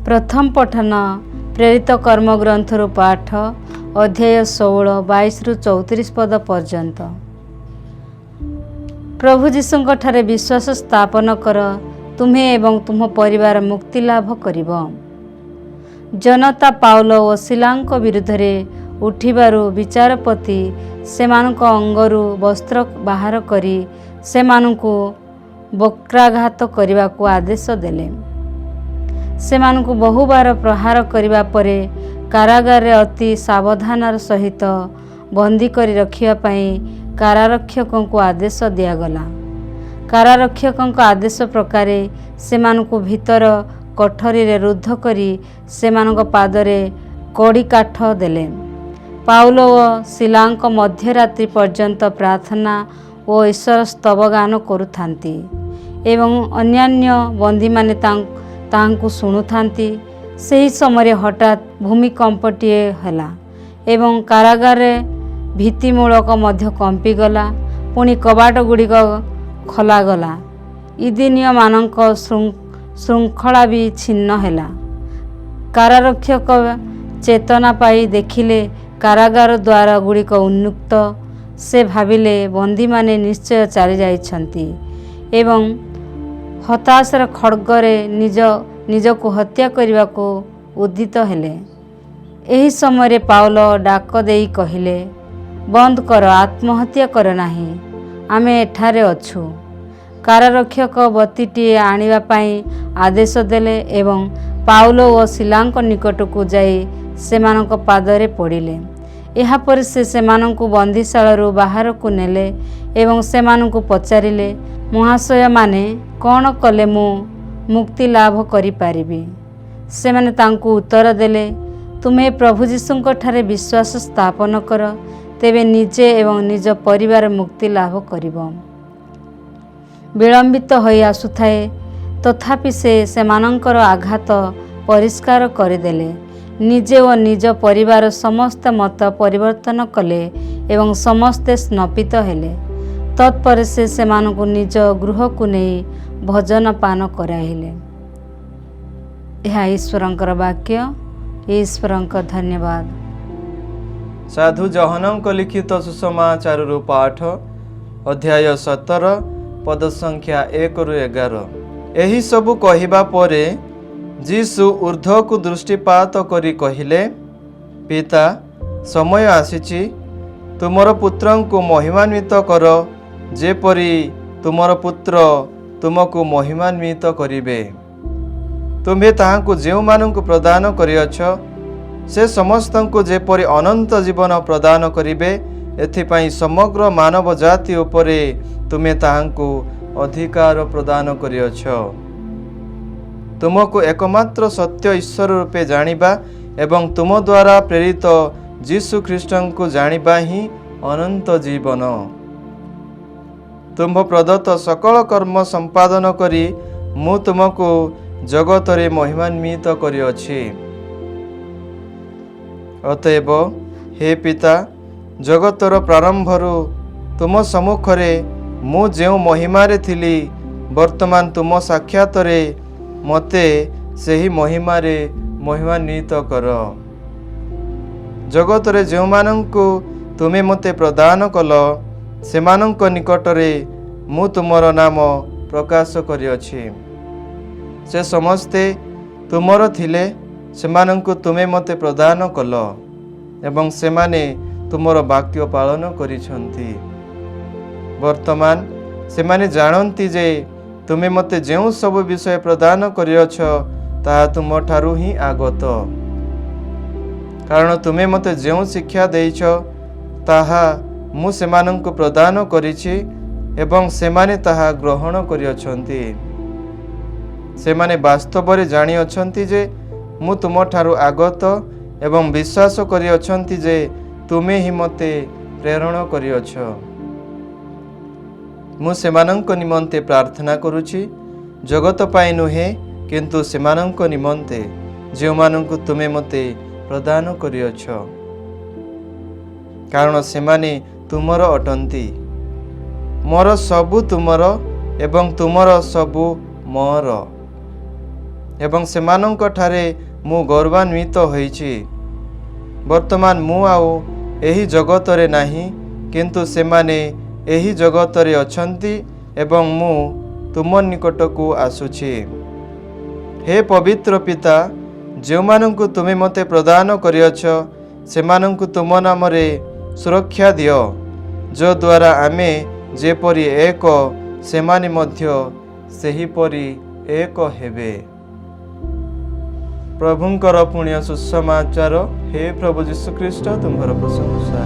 प्रथम पठन प्रेरित कर्म ग्रंथरु पाठ अध्याय 16 22 रु 34 पद पर्यंत। प्रभु जीशुଙ୍କ ठारे विश्वास स्थापन कर, तुम्हें एवं तुम परिवार मुक्ति लाभ करिब। जनता पाउल ओ सिलाଙ୍କ विरुद्धरे उठिबारु विचारपति सेमानଙ୍କ अंगरु वस्त्र बाहर करी सेमानଙ୍କୁ बक्राघात करने आदेश देले। सेमानଙ୍କୁ बहुबार प्रहार करिबा परे कारागार अति सावधानार सहित बंदी करी रखिया पई कारारक्षकों आदेश दियागला। कारारक्षकों आदेश प्रकार सेमानଙ୍କୁ भीतर कठरी रे रुद्ध करी सेमानଙ୍କ पादरे कड़ी काठ देले। पाउल ओ सिलाଙ୍କ मध्यरात्रि पर्यंत प्रार्थना और ईश्वर स्तवगान करुथांती एवं अन्यान्य बंदी माने तांकु शुणुथांती। सही समय हठात भूमिकंपटीए हला एवं कारागार भीतिमूलक मध्य कंपीगला। पुणी कबाट गुड़िक खोलागला। इदिनिय मानक श्रृंखला भी छिन्न हैला। कारारक्षक चेतना पाई देखिले कारागार द्वार गुड़िक उन्मुक्त। से भाविले बंदी माने निश्चय चली जाइछंती एवं हताशर खड्गरे निज को हत्या करने को उद्दित हेले। एही समय पाउल डाक देई कहिले, बंद कर, आत्महत्या कर नाही, आमे एठारे अछु। कारारक्षक बत्तीटी आनिबा पई आदेश देले एवं पाउल ओ सिलाଙ୍କ निकट को जाई सेमानଙ୍କ पादरे पड़िले। यापर से सेमानଙ୍କୁ बंदीशालू बाहर को नेले एवं सेमानଙ୍କୁ पचारिले, महाशय माने कौन कले मु मुक्ति लाभ करि पारिबी? सेमाने तांकु उत्तर देले, तुम्हें प्रभु जीशुଙ୍କ ठारे विश्वास स्थापन कर, तेबे निजे एवं निज परिवार मुक्ति लाभ करिब। विलंबित होई आसुथाए तथापि से सेमानଙ୍କର आघात परिष्कार करदेले। निजे और निज परिवार समस्त मत परिवर्तन कले एवं समस्ते स्नपित हेले। तत्पर से सेमानଙ୍କୁ निज गृह को नहीं भजन पान कराइले। यह ईश्वरंकर वाक्य। ईश्वरंकर धन्यवाद। साधु जहनंक लिखित सुसमाचार रु पाठ अध्याय 17 पद संख्या 1 रु 11। एही सबु कहिबा परे जीशु ऊर्ध्व को दृष्टिपात करी कहिले, पिता, समय आसीछि, तुमर पुत्रंको महिमान्वित कर, जेपरी तुमर पुत्र तुमको महिमान्वित करिबे। तुम्हें ताहांको जेउ मानंको प्रदान करिअछ, से समस्तंको जेपरी अनंत जीवन प्रदान करिबे, एथिपाई समग्र मानव जाति उपरे तुम्हें ताहांको अधिकार प्रदान करिअछ। तुमको एकमात्र सत्य ईश्वर रूपे जानिबा एवं तुम द्वारा प्रेरित जीशु ख्रीष्टन को जानिबा ही अनंत जीवन। तुम प्रदत्त सकल कर्म संपादन करी मु तुमको जगतरे महिमान्वित करिअछि। अतएव हे पिता, जगतर प्रारंभरु तुम सम्मुखरे मु जेउ महिमारे थिली, वर्तमान तुम साक्षातरे मते सेही महिमारे महिमान्वित कर। जगतरे जो मानंकु तुमे मते प्रदान कल, सेमानंक निकटरे मु तुमर नाम प्रकाश करिअछि। से समस्ते तुमर थिले, सेमानंकु तुमे मते प्रदान कल एवं सेमाने तुमर वाक्य पालन करिछंती। वर्तमान सेमाने जानंती जे तुमे मते जेउ सब विषय प्रदान करिअछ ताहा तुम ठारू ही आगत। कारण तुमे मते जेउ शिक्षा देइछ ताहा मु सेमानंकु प्रदान करिछि एवं सेमाने ताहा ग्रहण करिअछंती। सेमाने वास्तवरे जानि अछंती जे मु तुम ठारू आगत एवं विश्वास करिअछंती जे तुमे ही मते प्रेरण करिअछ। मु सेमानंक निमंते प्रार्थना करुछि, जगत पाई नुहे किंतु सेमानंक निमंते जो मानंकु तुमे मते प्रदान करिअछ। कारण सेमाने तुमर अटंती, मोर सबु तुमर एवं तुमर सबु मोर। ଏବଂ ସେମାନଙ୍କ ଠାରେ ମୁଁ ଗୌରବାନ୍ୱିତ ହୋଇଛି। ବର୍ତ୍ତମାନ ମୁଁ ଆଉ ଏହି ଜଗତରେ ନାହିଁ, କିନ୍ତୁ ସେମାନେ ଏହି ଜଗତରେ ଅଛନ୍ତି ଏବଂ ମୁଁ ତୁମ ନିକଟକୁ ଆସୁଛି। ହେ ପବିତ୍ର ପିତା, ଯେଉଁମାନଙ୍କୁ ତୁମେ ମୋତେ ପ୍ରଦାନ କରିଅଛ ସେମାନଙ୍କୁ ତୁମ ନାମରେ ସୁରକ୍ଷା ଦିଅ, ଯଦ୍ୱାରା ଆମେ ଯେପରି ଏକ ସେମାନେ ମଧ୍ୟ ସେହିପରି ଏକ ହେବେ। ପ୍ରଭୁଙ୍କର ପୁଣ୍ୟ ସୁସମାଚାର। ହେ ପ୍ରଭୁ ଯୀଶୁଖ୍ରୀଷ୍ଟ, ତୁମ୍ଭର ପ୍ରଶଂସା।